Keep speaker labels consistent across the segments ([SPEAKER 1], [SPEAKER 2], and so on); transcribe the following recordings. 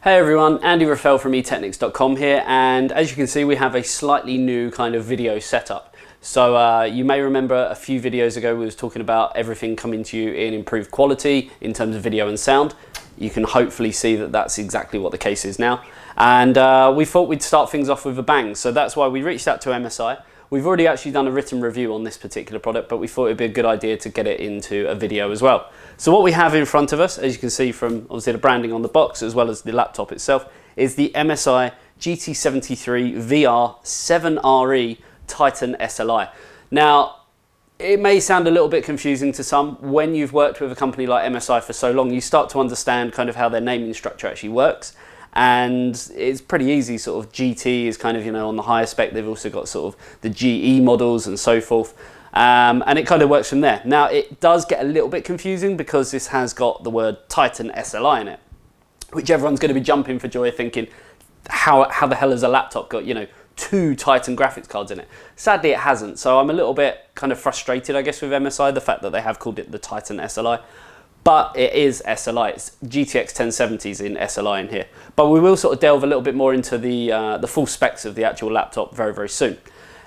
[SPEAKER 1] Hey everyone, Andy Raffel from eTechnics.com here, and as you can see we have a slightly new kind of video setup. So you may remember a few videos ago we was talking about everything coming to you in improved quality in terms of video and sound. You can hopefully see that that's exactly what the case is now. And we thought we'd start things off with a bang, so that's why we reached out to MSI. We've already actually done a written review on this particular product, but we thought it'd be a good idea to get it into a video as well. So what we have in front of us, as you can see from obviously the branding on the box as well as the laptop itself, is the MSI GT73VR 7RE Titan SLI. Now, it may sound a little bit confusing to some. When you've worked with a company like MSI for so long, you start to understand kind of how their naming structure actually works. And it's pretty easy. Sort of GT is kind of, you know, on the higher spec. They've also got sort of the GE models and so forth, and it kind of works from there. Now it does get a little bit confusing because this has got the word Titan SLI in it, which everyone's going to be jumping for joy thinking, how the hell has a laptop got, you know, two Titan graphics cards in it? Sadly it hasn't, so I'm a little bit kind of frustrated, I guess, with MSI, the fact that they have called it the Titan SLI. But it is SLI, it's GTX 1070s in SLI in here. But we will sort of delve a little bit more into the full specs of the actual laptop very, very soon.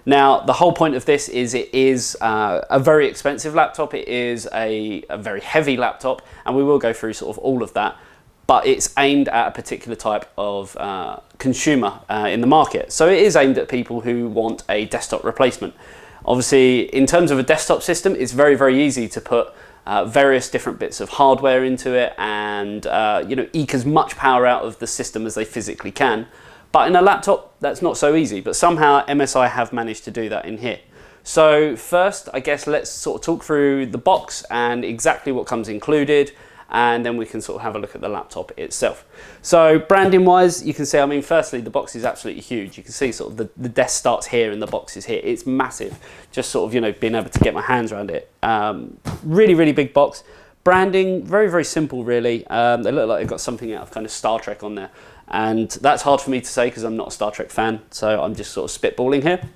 [SPEAKER 1] Now, the whole point of this is it is a very expensive laptop. It is a very heavy laptop, and we will go through sort of all of that. But it's aimed at a particular type of consumer in the market. So it is aimed at people who want a desktop replacement. Obviously, in terms of a desktop system, it's very, very easy to put various different bits of hardware into it and you know, eke as much power out of the system as they physically can. But in a laptop, that's not so easy. But somehow MSI have managed to do that in here. So first, I guess let's sort of talk through the box and exactly what comes included, and then we can sort of have a look at the laptop itself. So branding wise, you can see, I mean, firstly, the box is absolutely huge. You can see sort of the desk starts here and the box is here. It's massive. Just sort of, you know, being able to get my hands around it. Really, really big box. Branding, very, very simple, really. They look like they've got something out of kind of Star Trek on there. And that's hard for me to say because I'm not a Star Trek fan. So I'm just sort of spitballing here.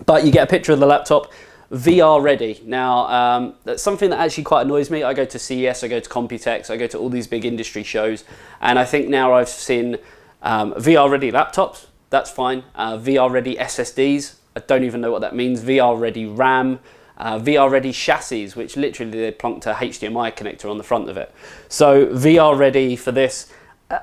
[SPEAKER 1] But you get a picture of the laptop. VR ready. Now, that's something that actually quite annoys me. I go to CES, I go to Computex, I go to all these big industry shows, and I think now I've seen VR ready laptops, that's fine. VR ready SSDs, I don't even know what that means. VR ready RAM, VR ready chassis, which literally they plonked a HDMI connector on the front of it. So VR ready for this,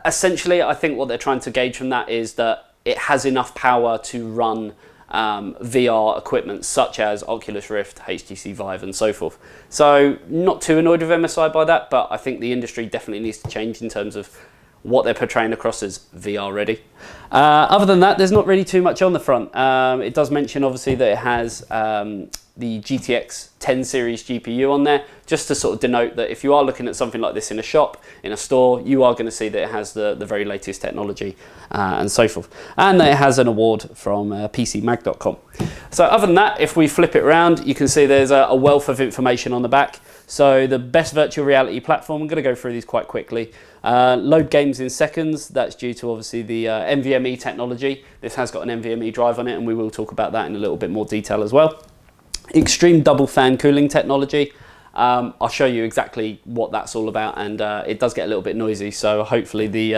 [SPEAKER 1] essentially I think what they're trying to gauge from that is that it has enough power to run VR equipment such as Oculus Rift, HTC Vive and so forth. So not too annoyed with MSI by that, but I think the industry definitely needs to change in terms of what they're portraying across as VR ready. Other than that, there's not really too much on the front. It does mention obviously that it has the GTX 10 series GPU on there, just to sort of denote that if you are looking at something like this in a shop, in a store, you are going to see that it has the very latest technology and so forth. And that it has an award from PCMag.com. So other than that, if we flip it around, you can see there's a wealth of information on the back. So the best virtual reality platform, I'm going to go through these quite quickly. Load games in seconds, that's due to obviously the NVMe technology. This has got an NVMe drive on it, and we will talk about that in a little bit more detail as well. Extreme double fan cooling technology. I'll show you exactly what that's all about, and it does get a little bit noisy, so hopefully the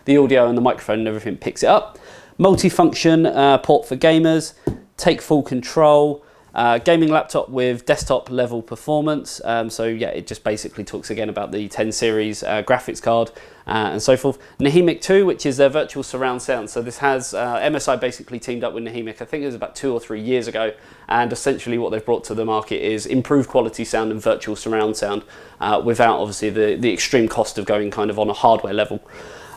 [SPEAKER 1] audio and the microphone and everything picks it up. Multifunction port for gamers, take full control, gaming laptop with desktop level performance. So yeah, it just basically talks again about the 10 series graphics card and so forth. Nahimic 2, which is their virtual surround sound. So this has MSI basically teamed up with Nahimic, I think it was about 2 or 3 years ago, and essentially what they've brought to the market is improved quality sound and virtual surround sound without obviously the extreme cost of going kind of on a hardware level.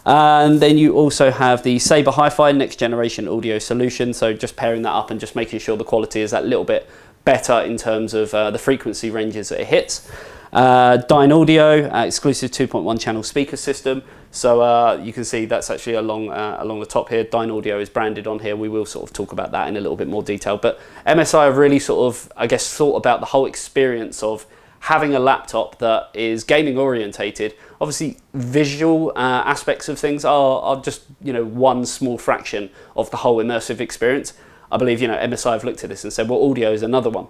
[SPEAKER 1] And then you also have the Sabre Hi-Fi next generation audio solution, so just pairing that up and just making sure the quality is that little bit better in terms of the frequency ranges that it hits. Dyne Audio, exclusive 2.1 channel speaker system, so you can see that's actually along the top here. Dyne Audio is branded on here. We will sort of talk about that in a little bit more detail, but MSI have really sort of, I guess, thought about the whole experience of having a laptop that is gaming orientated. Obviously visual aspects of things are just, you know, one small fraction of the whole immersive experience. I believe, you know, MSI have looked at this and said, well, audio is another one.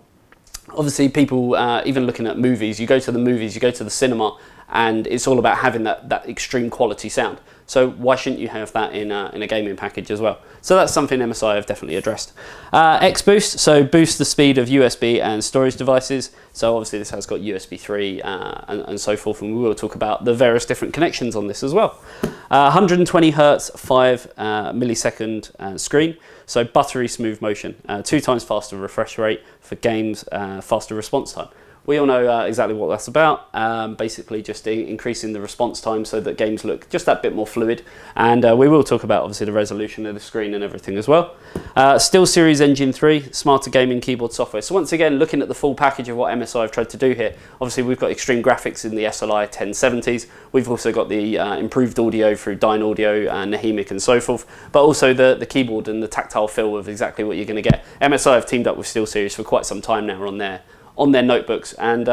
[SPEAKER 1] Obviously people, even looking at movies, you go to the movies, you go to the cinema, and it's all about having that extreme quality sound. So why shouldn't you have that in a gaming package as well? So that's something MSI have definitely addressed. X-Boost, so boost the speed of USB and storage devices. So obviously this has got USB 3 and so forth, and we will talk about the various different connections on this as well. 120 Hertz, 5 millisecond screen, so buttery smooth motion, 2 times faster refresh rate for games, faster response time. We all know exactly what that's about, basically just increasing the response time so that games look just that bit more fluid, and we will talk about obviously the resolution of the screen and everything as well. SteelSeries Engine 3, smarter gaming keyboard software. So once again, looking at the full package of what MSI have tried to do here, obviously we've got extreme graphics in the SLI 1070s, we've also got the improved audio through Dynaudio and Nahimic and so forth, but also the keyboard and the tactile feel of exactly what you're going to get. MSI have teamed up with SteelSeries for quite some time now on their notebooks, and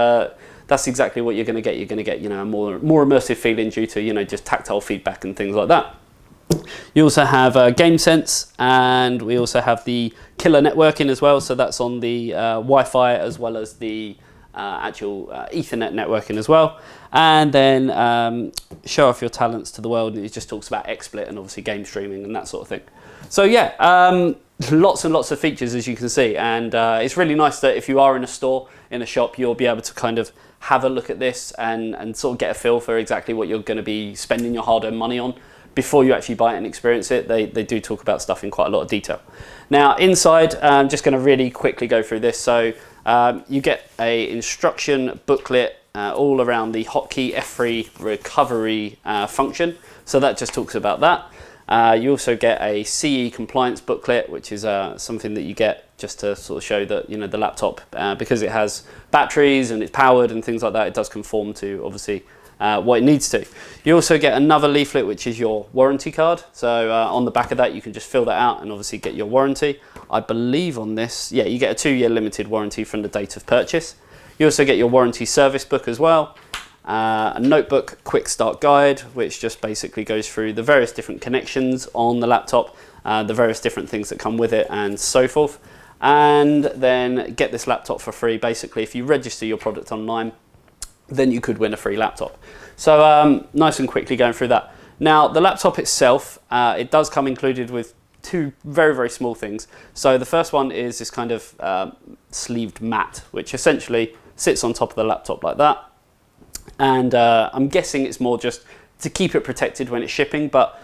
[SPEAKER 1] that's exactly what you're going to get. You're going to get, you know, a more immersive feeling due to, you know, just tactile feedback and things like that. You also have GameSense, and we also have the killer networking as well. So that's on the Wi-Fi as well as the actual Ethernet networking as well. And then show off your talents to the world. And it just talks about XSplit and obviously game streaming and that sort of thing. So yeah, lots and lots of features, as you can see, and it's really nice that if you are in a store, in a shop, you'll be able to kind of have a look at this and sort of get a feel for exactly what you're going to be spending your hard-earned money on before you actually buy it and experience it. They do talk about stuff in quite a lot of detail. Now inside, I'm just going to really quickly go through this. So you get a instruction booklet all around the hotkey F3 recovery function. So that just talks about that. You also get a CE compliance booklet, which is something that you get just to sort of show that, you know, the laptop, because it has batteries and it's powered and things like that, it does conform to obviously what it needs to. You also get another leaflet, which is your warranty card. So on the back of that, you can just fill that out and obviously get your warranty. I believe on this, yeah, you get a 2-year limited warranty from the date of purchase. You also get your warranty service book as well. A notebook quick start guide, which just basically goes through the various different connections on the laptop, the various different things that come with it and so forth. And then get this laptop for free. Basically, if you register your product online, then you could win a free laptop. So nice and quickly going through that. Now the laptop itself, it does come included with 2 very, very small things. So the first one is this kind of sleeved mat, which essentially sits on top of the laptop like that. And I'm guessing it's more just to keep it protected when it's shipping, but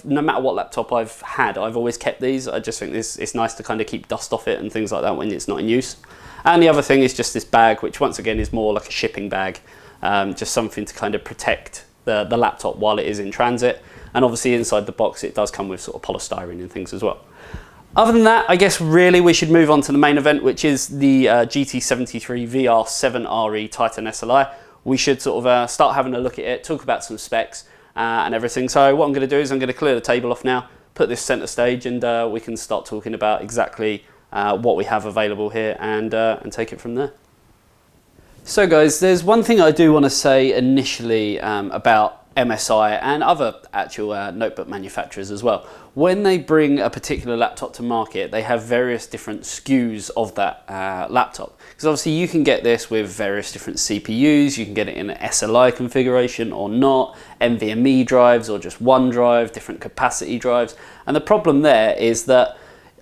[SPEAKER 1] no matter what laptop I've had, I've always kept these. I just think it's nice to kind of keep dust off it and things like that when it's not in use. And the other thing is just this bag, which once again is more like a shipping bag, just something to kind of protect the laptop while it is in transit. And obviously inside the box it does come with sort of polystyrene and things as well. Other than that, I guess really we should move on to the main event, which is the GT73VR 7RE Titan SLI. We should sort of start having a look at it, talk about some specs and everything. So what I'm going to do is I'm going to clear the table off now, put this center stage, and we can start talking about exactly what we have available here and take it from there. So guys, there's one thing I do want to say initially about MSI and other actual notebook manufacturers as well. When they bring a particular laptop to market, they have various different SKUs of that laptop. Because obviously you can get this with various different CPUs, you can get it in an SLI configuration or not, NVMe drives or just one drive, different capacity drives. And the problem there is that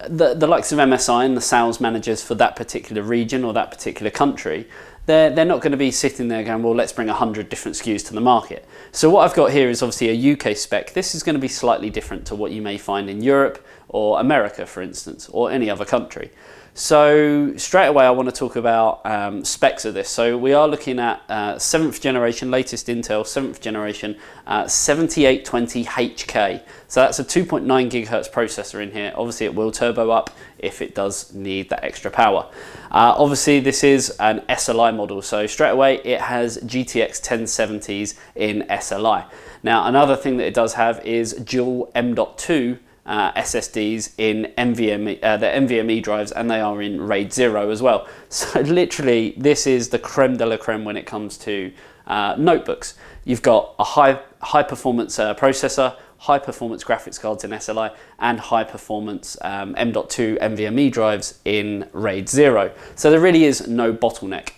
[SPEAKER 1] the likes of MSI and the sales managers for that particular region or that particular country, they're not going to be sitting there going, well, let's bring 100 different SKUs to the market. So what I've got here is obviously a UK spec. This is going to be slightly different to what you may find in Europe or America, for instance, or any other country. So straight away I want to talk about specs of this. So we are looking at 7th generation, latest Intel 7th generation 7820HK. So that's a 2.9 gigahertz processor in here. Obviously it will turbo up if it does need that extra power. Obviously this is an SLI model, so straight away it has GTX 1070s in SLI. Now another thing that it does have is dual M.2 SSDs in NVMe, the NVMe drives, and they are in RAID 0 as well. So literally this is the creme de la creme when it comes to notebooks. You've got a high performance processor, high performance graphics cards in SLI, and high performance M.2 NVMe drives in RAID 0. So there really is no bottleneck.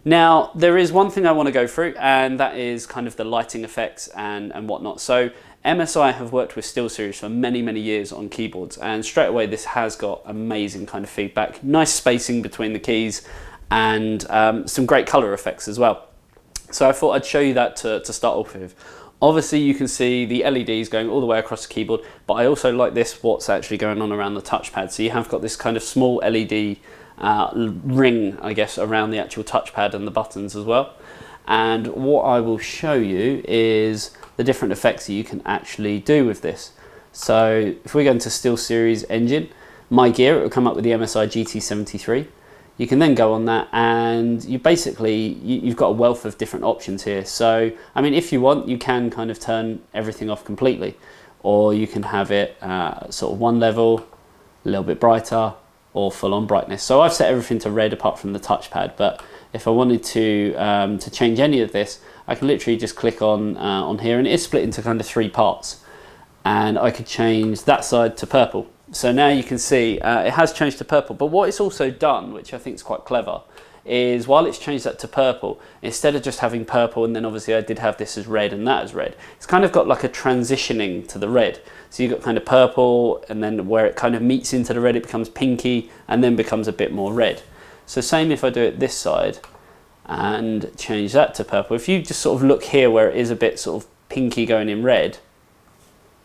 [SPEAKER 1] Now there is one thing I want to go through, and that is kind of the lighting effects and whatnot. So MSI have worked with SteelSeries for many, many years on keyboards, and straight away this has got amazing kind of feedback, nice spacing between the keys, and some great color effects as well. So I thought I'd show you that to start off with. Obviously you can see the LEDs going all the way across the keyboard, but I also like this, what's actually going on around the touchpad. So you have got this kind of small LED ring, I guess, around the actual touchpad and the buttons as well. And what I will show you is the different effects that you can actually do with this. So if we go into SteelSeries engine, My Gear, it will come up with the MSI GT73. You can then go on that, and you've got a wealth of different options here. So, I mean, if you want, you can kind of turn everything off completely, or you can have it sort of one level, a little bit brighter, or full on brightness. So I've set everything to red apart from the touchpad, but if I wanted to change any of this, I can literally just click on here, and it's split into kind of 3 parts, and I could change that side to purple. So now you can see it has changed to purple, but what it's also done, which I think is quite clever, is while it's changed that to purple, instead of just having purple and then obviously I did have this as red and that as red, it's kind of got like a transitioning to the red. So you've got kind of purple, and then where it kind of meets into the red it becomes pinky and then becomes a bit more red. So same if I do it this side and change that to purple. If you just sort of look here where it is a bit sort of pinky going in red,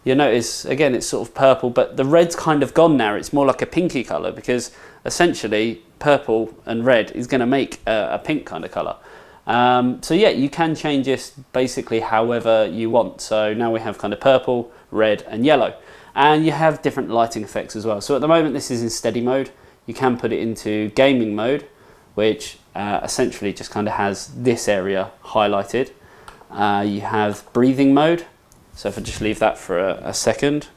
[SPEAKER 1] you'll notice again it's sort of purple, but the red's kind of gone now. It's more like a pinky colour, because essentially purple and red is going to make a pink kind of colour. So yeah, you can change this basically however you want. So now we have kind of purple, red and yellow, and you have different lighting effects as well. So at the moment this is in steady mode. You can put it into gaming mode, which essentially just kind of has this area highlighted. You have breathing mode. So if I just leave that for a second,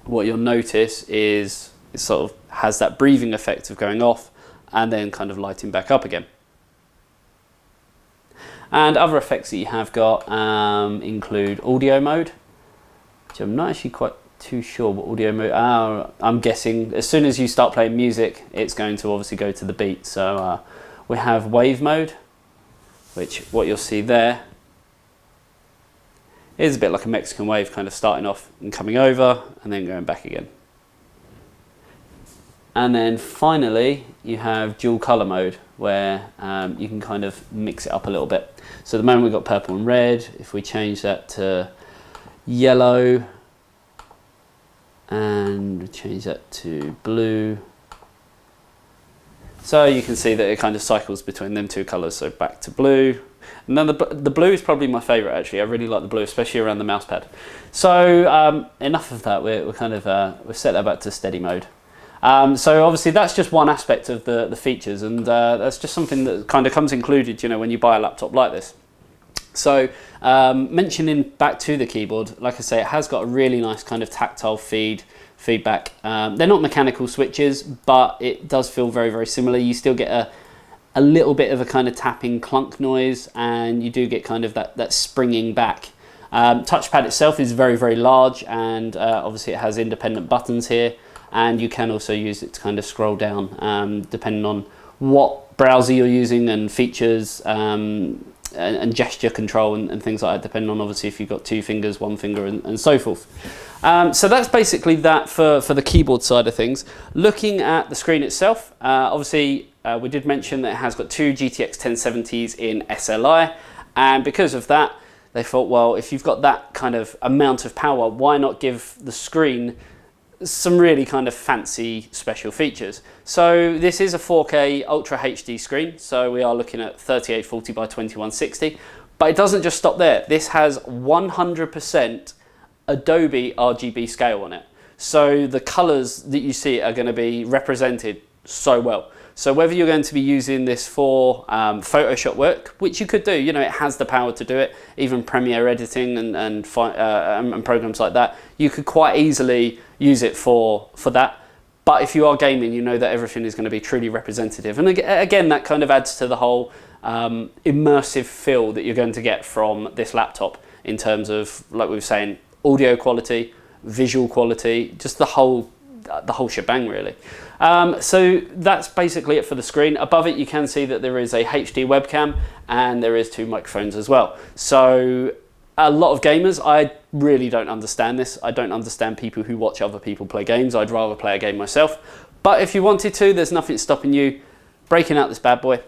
[SPEAKER 1] what you'll notice is it sort of has that breathing effect of going off and then kind of lighting back up again. And other effects that you have got include audio mode, which I'm not actually quite too sure what audio mode. I'm guessing as soon as you start playing music, it's going to obviously go to the beat. So we have wave mode, which what you'll see there is a bit like a Mexican wave, kind of starting off and coming over and then going back again. And then finally you have dual color mode, where you can kind of mix it up a little bit. So at the moment we've got purple and red. If we change that to yellow and change that to blue, so you can see that it kind of cycles between them 2 colors. So back to blue. And then the blue is probably my favorite actually. I really like the blue, especially around the mouse pad. So enough of that. We're kind of we've set that back to steady mode. So obviously that's just one aspect of the features, and that's just something that kind of comes included, you know, when you buy a laptop like this. So mentioning back to the keyboard, like I say, it has got a really nice kind of tactile feedback. They're not mechanical switches, but it does feel very, very similar. You still get a little bit of a kind of tapping clunk noise, and you do get kind of that springing back. Touchpad itself is very, very large, and obviously it has independent buttons here, and you can also use it to kind of scroll down depending on what browser you're using, and features and gesture control and things like that, depending on obviously if you've got 2 fingers, 1 finger and so forth. So that's basically that for the keyboard side of things. Looking at the screen itself, obviously we did mention that it has got 2 GTX 1070s in SLI, and because of that they thought, well, if you've got that kind of amount of power, why not give the screen some really kind of fancy special features. So this is a 4K Ultra HD screen, so we are looking at 3840 by 2160, but it doesn't just stop there. This has 100% Adobe RGB scale on it, so the colors that you see are going to be represented so well. So whether you're going to be using this for Photoshop work, which you could do, you know, it has the power to do it, even Premiere editing and programs like that, you could quite easily use it for that. But if you are gaming, you know that everything is going to be truly representative. And again, that kind of adds to the whole immersive feel that you're going to get from this laptop in terms of, like we were saying, audio quality, visual quality, just the whole shebang really. So that's basically it for the screen. Above it you can see that there is a HD webcam and there is 2 microphones as well. So a lot of gamers, I really don't understand this. I don't understand people who watch other people play games. I'd rather play a game myself. But if you wanted to, there's nothing stopping you breaking out this bad boy,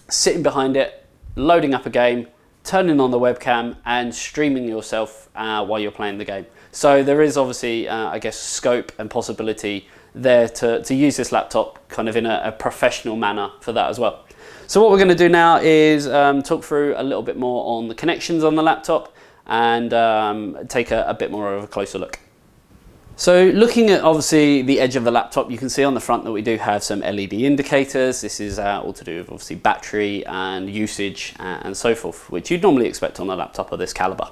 [SPEAKER 1] sitting behind it, loading up a game, turning on the webcam and streaming yourself while you're playing the game. So there is obviously, I guess, scope and possibility there to use this laptop kind of in a professional manner for that as well. So what we're going to do now is talk through a little bit more on the connections on the laptop and take a bit more of a closer look. So looking at obviously the edge of the laptop, you can see on the front that we do have some LED indicators. This is all to do with obviously battery and usage and so forth, which you'd normally expect on a laptop of this caliber.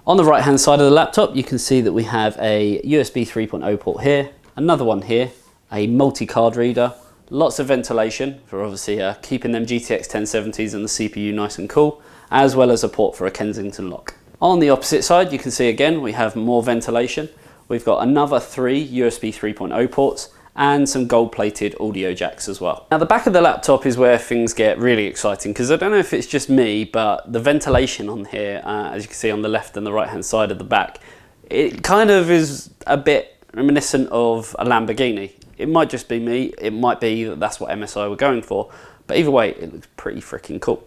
[SPEAKER 1] On the right hand side of the laptop, you can see that we have a USB 3.0 port here, another one here, a multi-card reader, lots of ventilation for obviously keeping them GTX 1070s and the CPU nice and cool, as well as a port for a Kensington lock. On the opposite side, you can see again we have more ventilation. We've got another 3 USB 3.0 ports and some gold-plated audio jacks as well. Now the back of the laptop is where things get really exciting, because I don't know if it's just me, but the ventilation on here, as you can see on the left and the right hand side of the back, it kind of is a bit reminiscent of a Lamborghini. It might just be me, it might be that that's what MSI were going for, but either way it looks pretty freaking cool.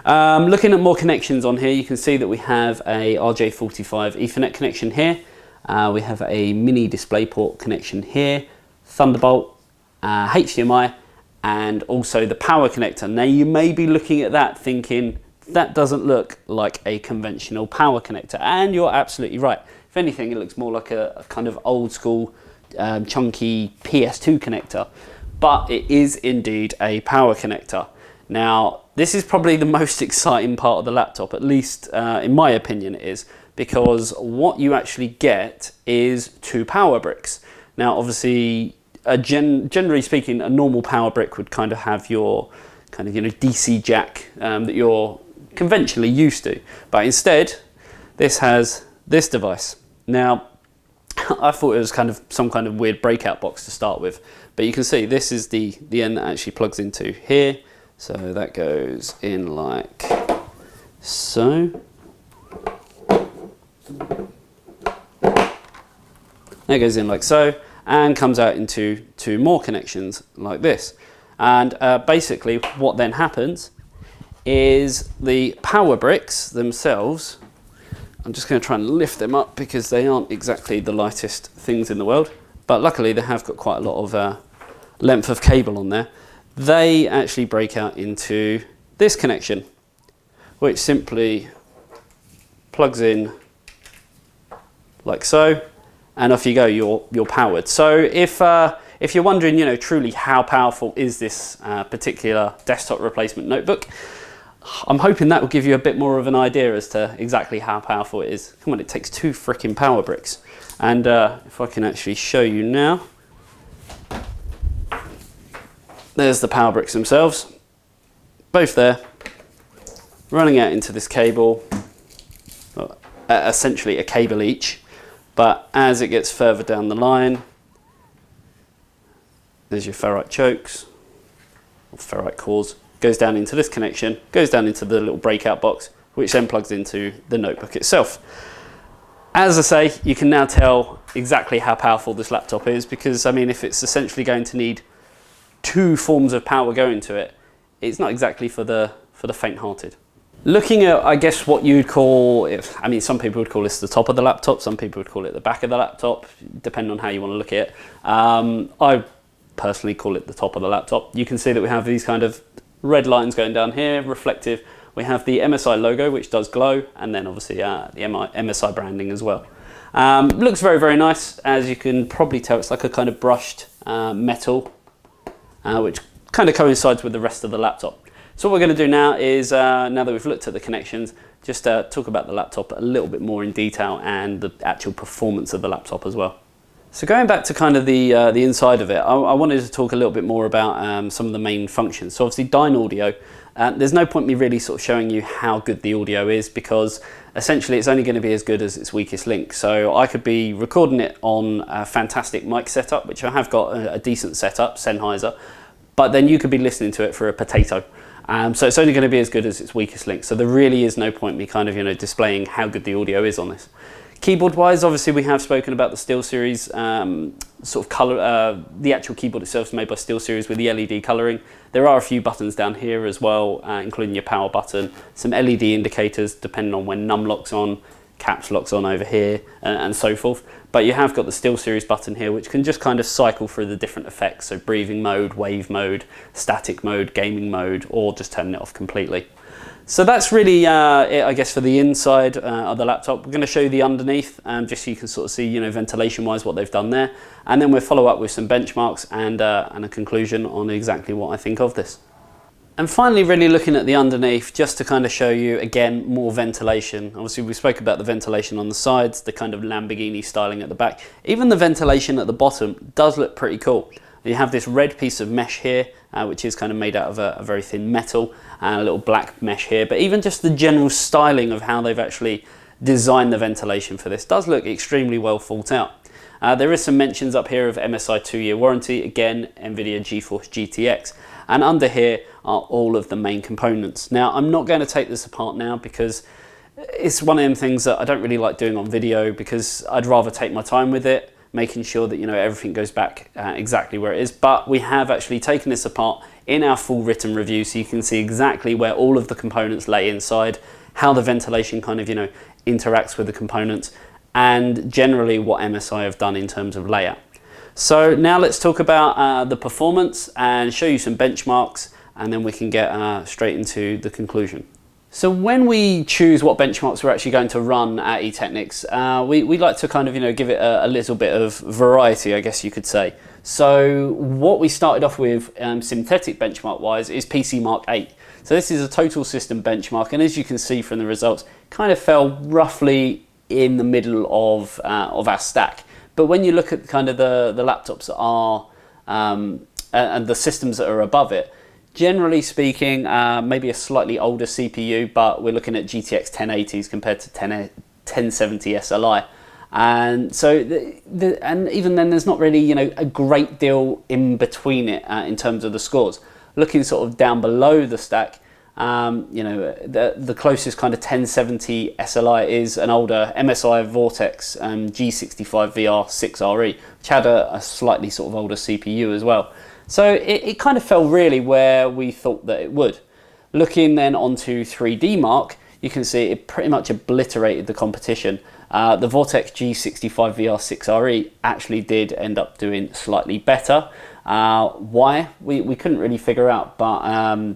[SPEAKER 1] Looking at more connections on here, you can see that we have a RJ45 Ethernet connection here. We have a mini DisplayPort connection here, Thunderbolt, HDMI, and also the power connector. Now you may be looking at that thinking that doesn't look like a conventional power connector, and you're absolutely right. If anything, it looks more like a kind of old school chunky PS2 connector, but it is indeed a power connector. Now this is probably the most exciting part of the laptop, at least in my opinion it is, because what you actually get is 2 power bricks. Now obviously, generally speaking, a normal power brick would kind of have your kind of, you know, DC jack that you're conventionally used to, but instead this has this device. Now I thought it was kind of some kind of weird breakout box to start with, but you can see this is the end that actually plugs into here. So that goes in like so. That goes in like so and comes out into 2 more connections like this. And basically what then happens is the power bricks themselves, I'm just going to try and lift them up because they aren't exactly the lightest things in the world, but luckily they have got quite a lot of length of cable on there. They actually break out into this connection, which simply plugs in like so, and off you go, you're powered. So if you're wondering, you know, truly how powerful is this particular desktop replacement notebook, I'm hoping that will give you a bit more of an idea as to exactly how powerful it is. Come on, it takes 2 freaking power bricks. And if I can actually show you now, there's the power bricks themselves, both there, running out into this cable, essentially a cable each. But as it gets further down the line, there's your ferrite chokes, or ferrite cores, goes down into this connection, goes down into the little breakout box, which then plugs into the notebook itself. As I say, you can now tell exactly how powerful this laptop is, because I mean, if it's essentially going to need 2 forms of power going to it, it's not exactly for the faint-hearted. Looking at, I guess, what you'd call, I mean, some people would call this the top of the laptop, some people would call it the back of the laptop, depending on how you want to look at it. I personally call it the top of the laptop. You can see that we have these kind of red lines going down here, reflective. We have the MSI logo, which does glow, and then obviously the MSI branding as well. Looks very, very nice. As you can probably tell, it's like a kind of brushed metal, which kind of coincides with the rest of the laptop. So what we're going to do now is, now that we've looked at the connections, just talk about the laptop a little bit more in detail and the actual performance of the laptop as well. So going back to kind of the inside of it, I wanted to talk a little bit more about some of the main functions. So obviously Dynaudio, there's no point me really sort of showing you how good the audio is, because essentially it's only going to be as good as its weakest link. So I could be recording it on a fantastic mic setup, which I have got a decent setup, Sennheiser, but then you could be listening to it for a potato. So it's only going to be as good as its weakest link. So there really is no point me kind of, you know, displaying how good the audio is on this. Keyboard wise, obviously we have spoken about the SteelSeries sort of color. The actual keyboard itself is made by SteelSeries with the LED coloring. There are a few buttons down here as well, including your power button, some LED indicators depending on when num lock's on, caps lock's on over here, and so forth. But you have got the SteelSeries button here, which can just kind of cycle through the different effects, so breathing mode, wave mode, static mode, gaming mode, or just turning it off completely. So that's really it, I guess, for the inside of the laptop. We're going to show you the underneath, just so you can sort of see, you know, ventilation-wise what they've done there, and then we'll follow up with some benchmarks and a conclusion on exactly what I think of this. And finally, really looking at the underneath, just to kind of show you again more ventilation. Obviously, we spoke about the ventilation on the sides, the kind of Lamborghini styling at the back. Even the ventilation at the bottom does look pretty cool. You have this red piece of mesh here, which is kind of made out of a very thin metal, and a little black mesh here. But even just the general styling of how they've actually designed the ventilation for this does look extremely well thought out. There is some mentions up here of MSI 2-year warranty, again, NVIDIA GeForce GTX. And under here are all of the main components. Now, I'm not going to take this apart now because it's one of them things that I don't really like doing on video, because I'd rather take my time with it, making sure that, you know, everything goes back exactly where it is. But we have actually taken this apart in our full written review, so you can see exactly where all of the components lay inside, how the ventilation kind of, you know, interacts with the components, and generally what MSI have done in terms of layout. So now let's talk about the performance and show you some benchmarks, and then we can get straight into the conclusion. So when we choose what benchmarks we're actually going to run at eTechnics, we like to kind of, you know, give it a little bit of variety, I guess you could say. So what we started off with synthetic benchmark wise is PC Mark 8. So this is a total system benchmark, and as you can see from the results, kind of fell roughly in the middle of our stack. But when you look at kind of the laptops that are and the systems that are above it, generally speaking, maybe a slightly older CPU, but we're looking at GTX 1080s compared to 1070 SLI. And so, and even then, there's not really, you know, a great deal in between it in terms of the scores. Looking sort of down below the stack, you know, the closest kind of 1070 SLI is an older MSI Vortex G73VR 7RE, which had a slightly sort of older CPU as well. So it kind of fell really where we thought that it would. Looking then onto 3D Mark, you can see it pretty much obliterated the competition. The Vortex G73VR 7RE actually did end up doing slightly better. Why? We couldn't really figure out, but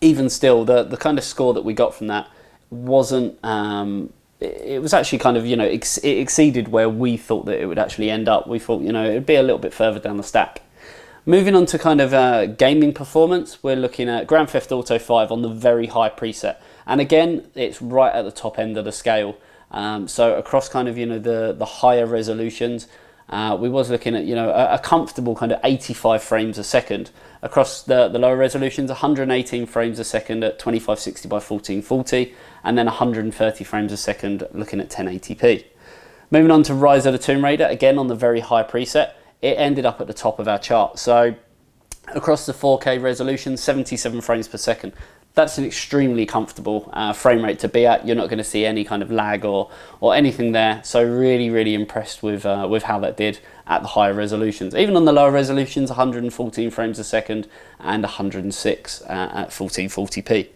[SPEAKER 1] even still, the kind of score that we got from that wasn't, it was actually kind of, you know, it exceeded where we thought that it would actually end up. We thought, you know, it would be a little bit further down the stack. Moving on to kind of gaming performance, we're looking at Grand Theft Auto 5 on the very high preset. And again, it's right at the top end of the scale. So across kind of, you know, the higher resolutions, we was looking at, you know, a comfortable kind of 85 frames a second. Across the lower resolutions, 118 frames a second at 2560 by 1440, and then 130 frames a second looking at 1080p. Moving on to Rise of the Tomb Raider, again on the very high preset, it ended up at the top of our chart. So across the 4K resolution, 77 frames per second. That's an extremely comfortable frame rate to be at. You're not going to see any kind of lag or anything there. So really impressed with how that did at the higher resolutions. Even on the lower resolutions, 114 frames a second and 106 at 1440p.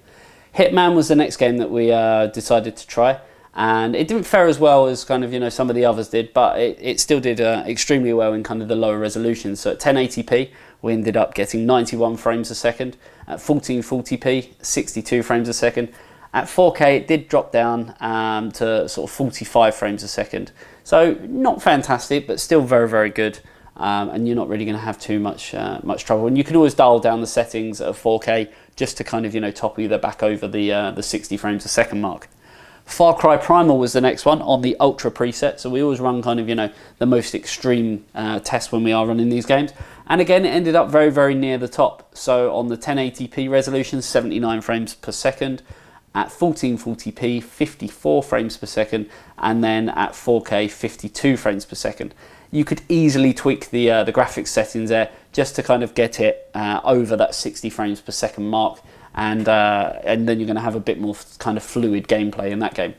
[SPEAKER 1] Hitman was the next game that we decided to try. And it didn't fare as well as kind of, you know, some of the others did, but it still did extremely well in kind of the lower resolutions. So at 1080p, we ended up getting 91 frames a second. At 1440p, 62 frames a second. At 4K, it did drop down to sort of 45 frames a second. So not fantastic, but still very good. And you're not really going to have too much trouble. And you can always dial down the settings at 4K just to kind of, you know, topple you back over the 60 frames a second mark. Far Cry Primal was the next one on the Ultra preset, so we always run kind of, you know, the most extreme test when we are running these games. And again, it ended up very near the top. So on the 1080p resolution, 79 frames per second. At 1440p, 54 frames per second. And then at 4K, 52 frames per second. You could easily tweak the graphics settings there just to kind of get it over that 60 frames per second mark. And then you're going to have a bit more kind of fluid gameplay in that game.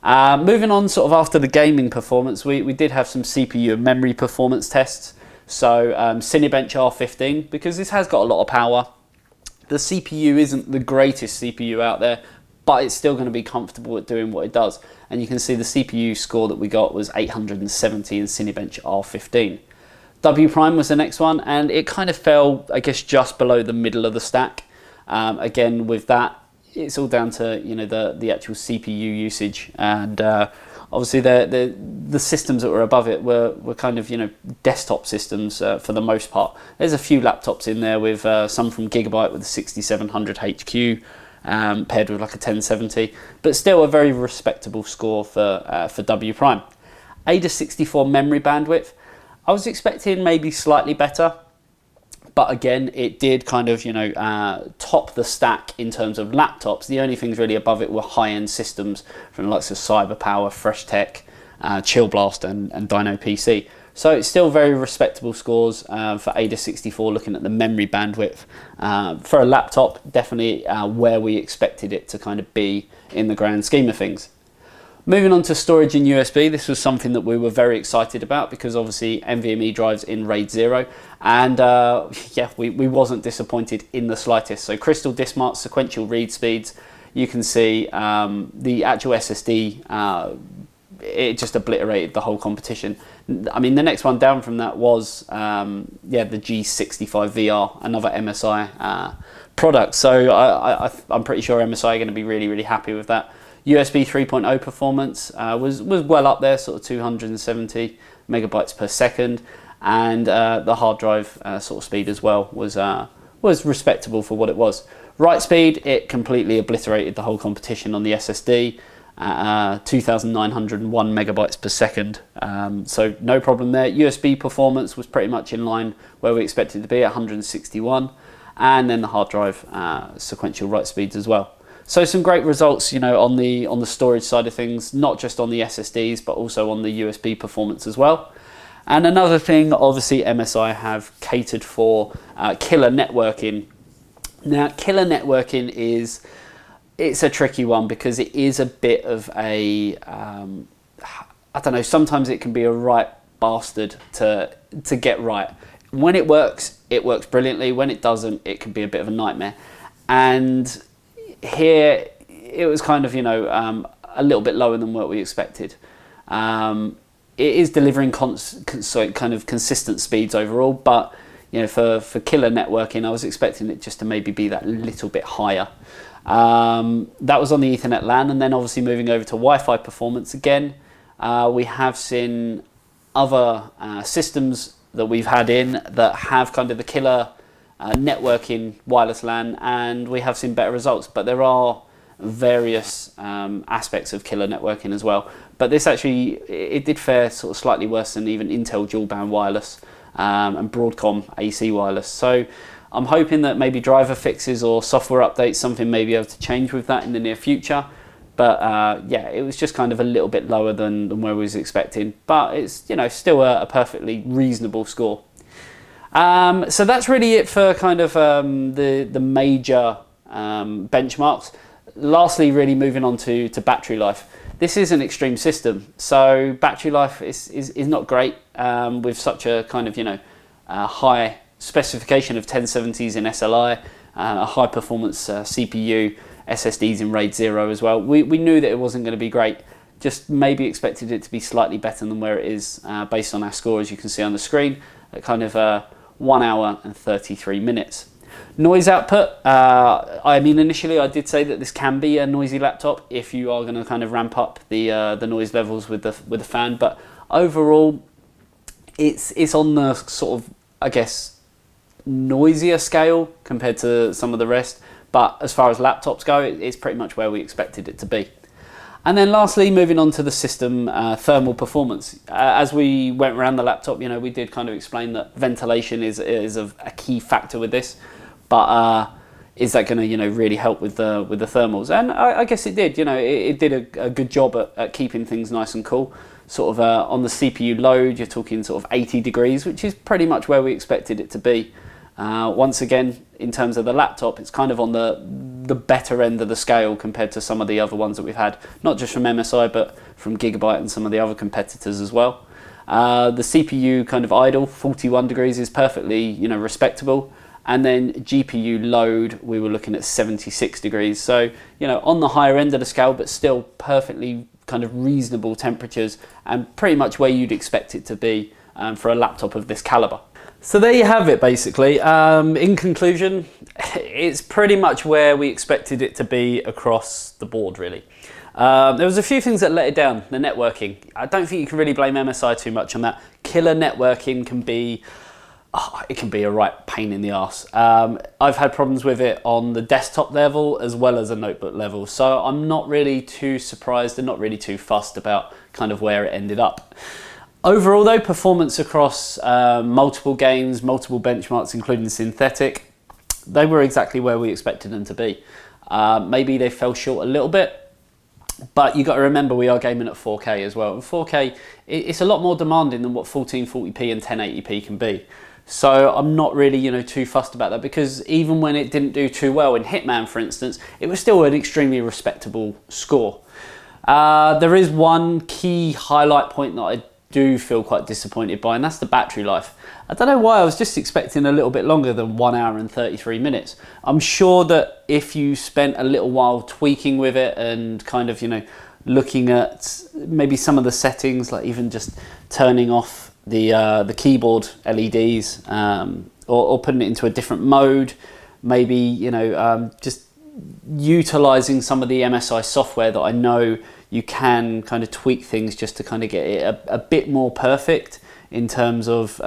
[SPEAKER 1] Moving on sort of after the gaming performance, we did have some CPU and memory performance tests. So Cinebench R15, because this has got a lot of power. The CPU isn't the greatest CPU out there, but it's still going to be comfortable at doing what it does. And you can see the CPU score that we got was 870 in Cinebench R15. W Prime was the next one, and it kind of fell, I guess, just below the middle of the stack. Again, with that, it's all down to, you know, the actual CPU usage, and obviously the systems that were above it were kind of, you know, desktop systems for the most part. There's a few laptops in there with some from Gigabyte with a 6700 HQ paired with like a 1070, but still a very respectable score for W Prime. AIDA64 memory bandwidth, I was expecting maybe slightly better, but again, it did kind of, you know, top the stack in terms of laptops. The only things really above it were high-end systems from the likes of CyberPower, Freshtech, Chill Blast, and Dino PC. So it's still very respectable scores for AIDA64, looking at the memory bandwidth. For a laptop, definitely where we expected it to kind of be in the grand scheme of things. Moving on to storage in USB, this was something that we were very excited about because obviously NVMe drives in RAID 0, and yeah, we wasn't disappointed in the slightest. So Crystal Diskmart sequential read speeds, you can see the actual SSD, it just obliterated the whole competition. I mean, the next one down from that was yeah, the G73VR, another MSI product. So I'm pretty sure MSI are going to be really happy with that. USB 3.0 performance was well up there, sort of 270 megabytes per second, and the hard drive sort of speed as well was respectable for what it was. Write speed, it completely obliterated the whole competition on the SSD, 2,901 megabytes per second, so no problem there. USB performance was pretty much in line where we expected it to be at 161, and then the hard drive sequential write speeds as well. So some great results, you know, on the storage side of things, not just on the SSDs, but also on the USB performance as well. And another thing, obviously, MSI have catered for killer networking. Now, killer networking it's a tricky one because it is a bit of a, I don't know, sometimes it can be a right bastard to get right. When it works brilliantly. When it doesn't, it can be a bit of a nightmare. And here it was kind of, you know, a little bit lower than what we expected. It is delivering kind of consistent speeds overall, but you know, for killer networking, I was expecting it just to maybe be that little bit higher. That was on the Ethernet LAN, and then obviously moving over to Wi-Fi performance again, we have seen other systems that we've had in that have kind of the killer networking wireless LAN, and we have seen better results, but there are various aspects of killer networking as well. But this actually, it did fare sort of slightly worse than even Intel dual band wireless and Broadcom AC wireless. So I'm hoping that maybe driver fixes or software updates, something may be able to change with that in the near future. But yeah, it was just kind of a little bit lower than where we was expecting, but it's, you know, still a perfectly reasonable score. So that's really it for kind of the major benchmarks. Lastly, really moving on to battery life. This is an extreme system, so battery life is not great with such a kind of, you know, high specification of 1070s in SLI, a high performance CPU, SSDs in RAID 0 as well. We knew that it wasn't going to be great, just maybe expected it to be slightly better than where it is based on our score, as you can see on the screen, at kind of 1 hour and 33 minutes. Noise output, I mean, initially I did say that this can be a noisy laptop if you are going to kind of ramp up the noise levels with the fan, but overall it's on the sort of, I guess, noisier scale compared to some of the rest, but as far as laptops go, it's pretty much where we expected it to be. And then lastly, moving on to the system thermal performance. As we went around the laptop, you know, we did kind of explain that ventilation is a key factor with this, but is that going to, you know, really help with the thermals? And I guess it did. You know, it did a good job at keeping things nice and cool. Sort of on the CPU load, you're talking sort of 80 degrees, which is pretty much where we expected it to be. Once again, in terms of the laptop, it's kind of on the better end of the scale compared to some of the other ones that we've had, not just from MSI, but from Gigabyte and some of the other competitors as well. The CPU kind of idle, 41 degrees, is perfectly, you know, respectable. And then GPU load, we were looking at 76 degrees. So, you know, on the higher end of the scale, but still perfectly kind of reasonable temperatures and pretty much where you'd expect it to be for a laptop of this caliber. So there you have it, basically. In conclusion, it's pretty much where we expected it to be across the board, really. There was a few things that let it down. The networking. I don't think you can really blame MSI too much on that. Killer networking can be, it can be a right pain in the arse. I've had problems with it on the desktop level as well as a notebook level. So I'm not really too surprised and not really too fussed about kind of where it ended up. Overall though, performance across multiple games, multiple benchmarks, including synthetic, they were exactly where we expected them to be. Maybe they fell short a little bit, but you got to remember we are gaming at 4K as well. And 4K, it's a lot more demanding than what 1440p and 1080p can be. So I'm not really, you know, too fussed about that, because even when it didn't do too well in Hitman, for instance, it was still an extremely respectable score. There is one key highlight point that I do feel quite disappointed by, and that's the battery life. I don't know why, I was just expecting a little bit longer than 1 hour and 33 minutes. I'm sure that if you spent a little while tweaking with it and kind of, you know, looking at maybe some of the settings, like even just turning off the keyboard LEDs or putting it into a different mode, maybe, you know, just utilizing some of the MSI software that I know you can kind of tweak things just to kind of get it a bit more perfect in terms of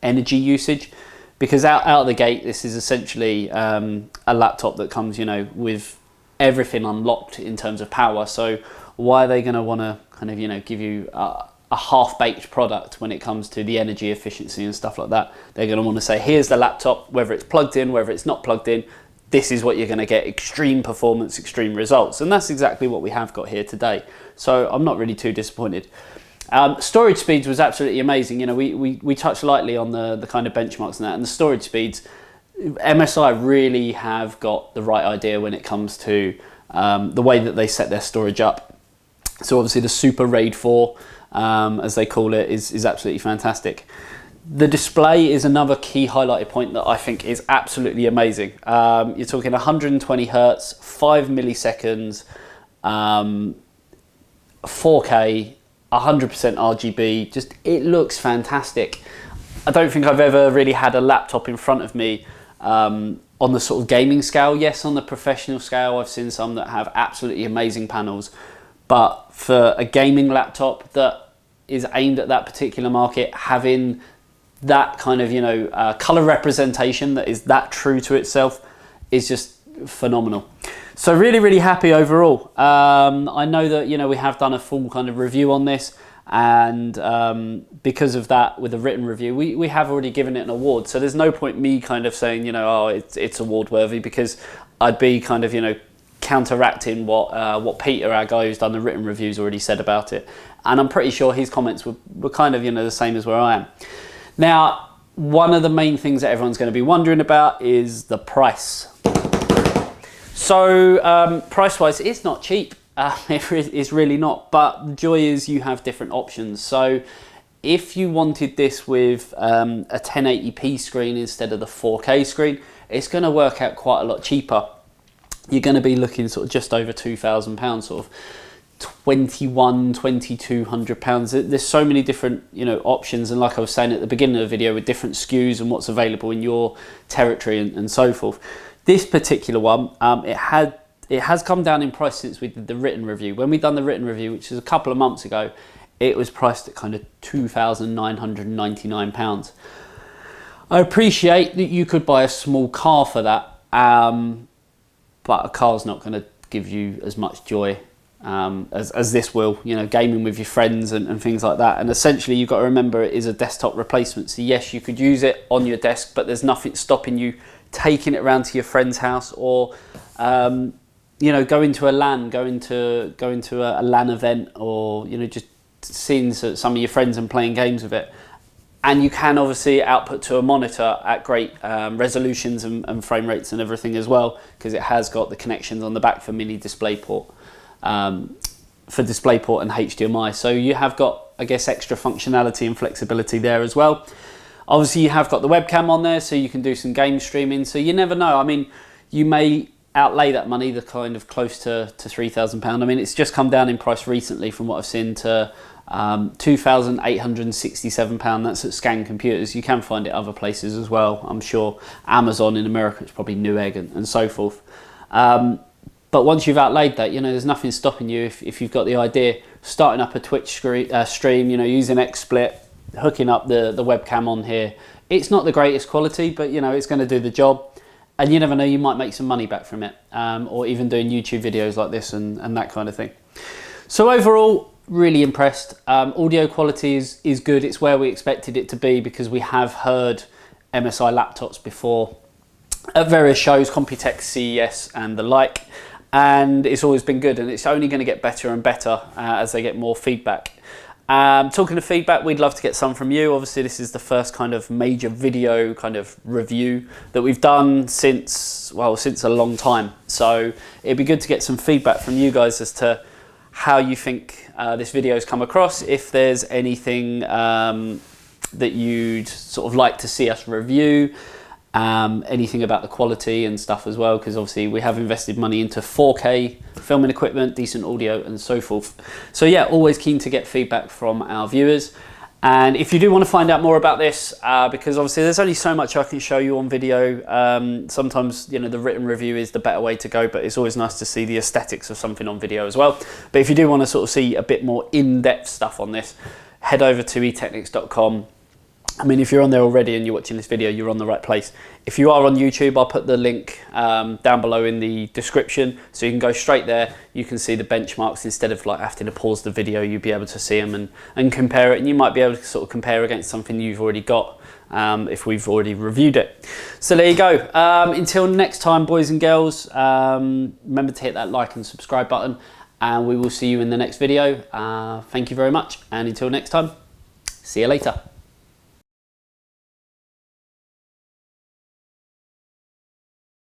[SPEAKER 1] energy usage, because out of the gate this is essentially a laptop that comes, you know, with everything unlocked in terms of power. So why are they going to want to kind of, you know, give you a half-baked product when it comes to the energy efficiency and stuff like that? They're going to want to say, here's the laptop, whether it's plugged in, whether it's not plugged in, this is what you're going to get: extreme performance, extreme results. And that's exactly what we have got here today. So I'm not really too disappointed. Storage speeds was absolutely amazing. You know, we touched lightly on the kind of benchmarks and that, and the storage speeds, MSI really have got the right idea when it comes to the way that they set their storage up. So obviously the Super RAID 4, as they call it, is absolutely fantastic. The display is another key highlighted point that I think is absolutely amazing. You're talking 120 Hertz, 5 milliseconds, 4K, 100% RGB, just, it looks fantastic. I don't think I've ever really had a laptop in front of me on the sort of gaming scale. Yes, on the professional scale, I've seen some that have absolutely amazing panels, but for a gaming laptop that is aimed at that particular market, having that kind of, you know, color representation that is that true to itself is just phenomenal. So really, really happy overall. I know that, you know, we have done a full kind of review on this, and because of that, with a written review, we have already given it an award. So there's no point me kind of saying, you know, oh, it's award worthy, because I'd be kind of, you know, counteracting what Peter, our guy who's done the written reviews, already said about it. And I'm pretty sure his comments were kind of, you know, the same as where I am. Now, one of the main things that everyone's going to be wondering about is the price. So price-wise, it's not cheap. It's really not. But the joy is you have different options. So if you wanted this with a 1080p screen instead of the 4K screen, it's going to work out quite a lot cheaper. You're going to be looking sort of just over £2,000, sort of £2,200. There's so many different, you know, options, and like I was saying at the beginning of the video, with different SKUs and what's available in your territory and so forth. This particular one, it has come down in price since we did the written review. When we done the written review, which is a couple of months ago, it was priced at kind of £2,999. I appreciate that you could buy a small car for that, but a car's not going to give you as much joy as this will, you know, gaming with your friends and things like that. And essentially you've got to remember it is a desktop replacement. So yes, you could use it on your desk, but there's nothing stopping you taking it around to your friend's house, or you know, going to a LAN, going to a LAN event, or, you know, just seeing some of your friends and playing games with it. And you can obviously output to a monitor at great resolutions and frame rates and everything as well, because it has got the connections on the back for mini DisplayPort, and HDMI. So you have got, I guess, extra functionality and flexibility there as well. Obviously you have got the webcam on there, so you can do some game streaming. So you never know. I mean, you may outlay that money, the kind of close to £3,000. I mean, it's just come down in price recently from what I've seen to £2,867. That's at Scan Computers. You can find it other places as well. I'm sure Amazon in America, it's probably Newegg and so forth. But once you've outlaid that, you know, there's nothing stopping you if you've got the idea, starting up a Twitch stream, you know, using XSplit, hooking up the webcam on here. It's not the greatest quality, but you know, it's going to do the job. And you never know, you might make some money back from it, or even doing YouTube videos like this and that kind of thing. So overall, really impressed. Audio quality is good. It's where we expected it to be, because we have heard MSI laptops before at various shows, Computex, CES and the like, and it's always been good, and it's only going to get better and better as they get more feedback. Talking of feedback, we'd love to get some from you. Obviously this is the first kind of major video kind of review that we've done since a long time, so it'd be good to get some feedback from you guys as to how you think this video's come across, if there's anything that you'd sort of like to see us review, anything about the quality and stuff as well, because obviously we have invested money into 4K filming equipment, decent audio and so forth. So yeah, always keen to get feedback from our viewers. And if you do want to find out more about this, because obviously there's only so much I can show you on video, sometimes, you know, the written review is the better way to go, but it's always nice to see the aesthetics of something on video as well. But if you do want to sort of see a bit more in-depth stuff on this, head over to etechnics.com. I mean, if you're on there already and you're watching this video, you're on the right place. If you are on YouTube, I'll put the link down below in the description, so you can go straight there. You can see the benchmarks instead of like having to pause the video. You'll be able to see them and compare it, and you might be able to sort of compare against something you've already got if we've already reviewed it. So there you go. Until next time, boys and girls, remember to hit that like and subscribe button, and we will see you in the next video. Thank you very much, and until next time, see you later.